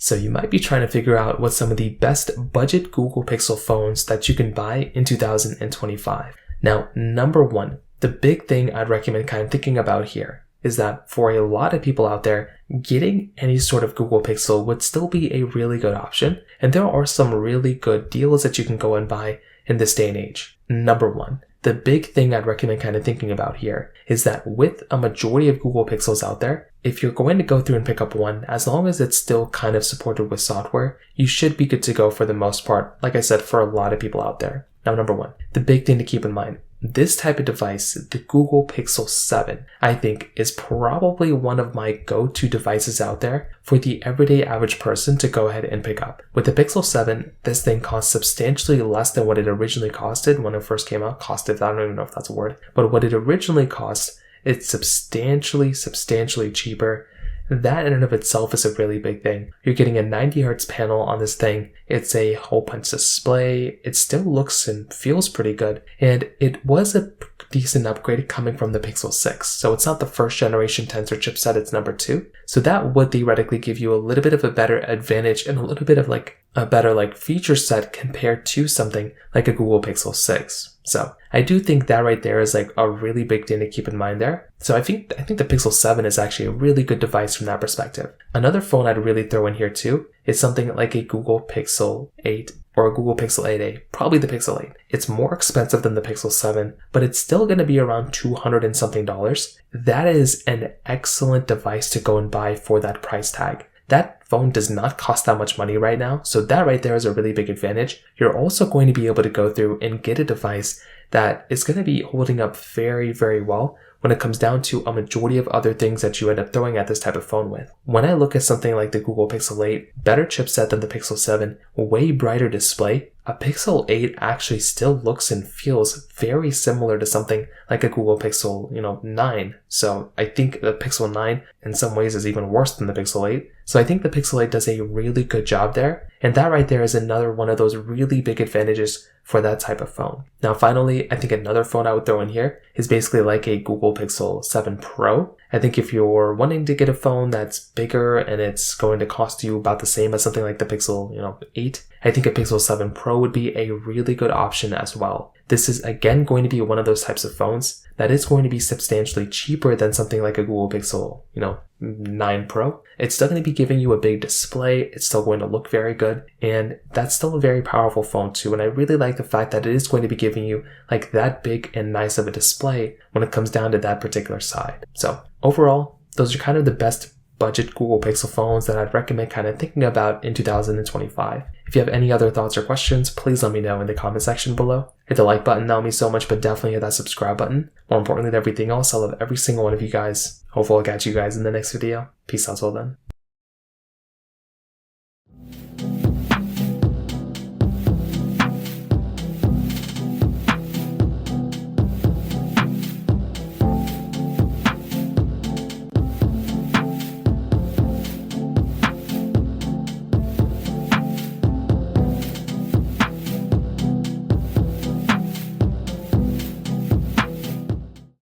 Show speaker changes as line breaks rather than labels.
So you might be trying to figure out what some of the best budget Google Pixel phones that you can buy in 2025. Now, number one, the big thing I'd recommend kind of thinking about here is that for a lot of people out there, getting any sort of Google Pixel would still be a really good option. And there are some really good deals that you can go and buy in this day and age. Number one, the big thing I'd recommend kind of thinking about here is that with a majority of Google Pixels out there, if you're going to go through and pick up one, as long as it's still kind of supported with software, you should be good to go for the most part, like I said, for a lot of people out there. Now, number one, the big thing to keep in mind, this type of device, the Google Pixel 7, I think is probably one of my go-to devices out there for the everyday average person to go ahead and pick up. With the Pixel 7, this thing costs substantially less than what it originally costed when it first came out. Costed, I don't even know if that's a word, but what it originally cost, it's substantially cheaper. That in and of itself is a really big thing. You're getting a 90 Hz panel on this thing. It's a hole punch display. It still looks and feels pretty good. And it was a decent upgrade coming from the Pixel 6. So it's not the first generation Tensor chipset, it's number 2. So that would theoretically give you a little bit of a better advantage and a little bit of like a better like feature set compared to something like a Google Pixel 6. So I do think that right there is like a really big thing to keep in mind there. So I think the Pixel 7 is actually a really good device from that perspective. Another phone I'd really throw in here too is something like a Google Pixel 8 or a Google Pixel 8a, probably the Pixel 8. It's more expensive than the Pixel 7, but it's still going to be around $200 and something. That is an excellent device to go and buy for that price tag. That phone does not cost that much money right now, so that right there is a really big advantage. You're also going to be able to go through and get a device that is going to be holding up very, very well when it comes down to a majority of other things that you end up throwing at this type of phone with. When I look at something like the Google Pixel 8, better chipset than the Pixel 7, way brighter display, a Pixel 8 actually still looks and feels very similar to something like a Google Pixel, 9. So I think the Pixel 9 in some ways is even worse than the Pixel 8. So I think the Pixel 8 does a really good job there. And that right there is another one of those really big advantages for that type of phone. Now, finally, I think another phone I would throw in here is basically like a Google Pixel 7 Pro. I think if you're wanting to get a phone that's bigger and it's going to cost you about the same as something like the Pixel, 8, I think a Pixel 7 Pro would be a really good option as well. This is again going to be one of those types of phones that is going to be substantially cheaper than something like a Google Pixel, 9 Pro. It's still going to be giving you a big display. It's still going to look very good. And that's still a very powerful phone too. And I really like the fact that it is going to be giving you like that big and nice of a display when it comes down to that particular side. So overall, those are kind of the best budget Google Pixel phones that I'd recommend kind of thinking about in 2025. If you have any other thoughts or questions, please let me know in the comment section below. Hit the like button, that would mean so much, but definitely hit that subscribe button. More importantly than everything else, I love every single one of you guys. Hopefully I'll catch you guys in the next video. Peace out till then.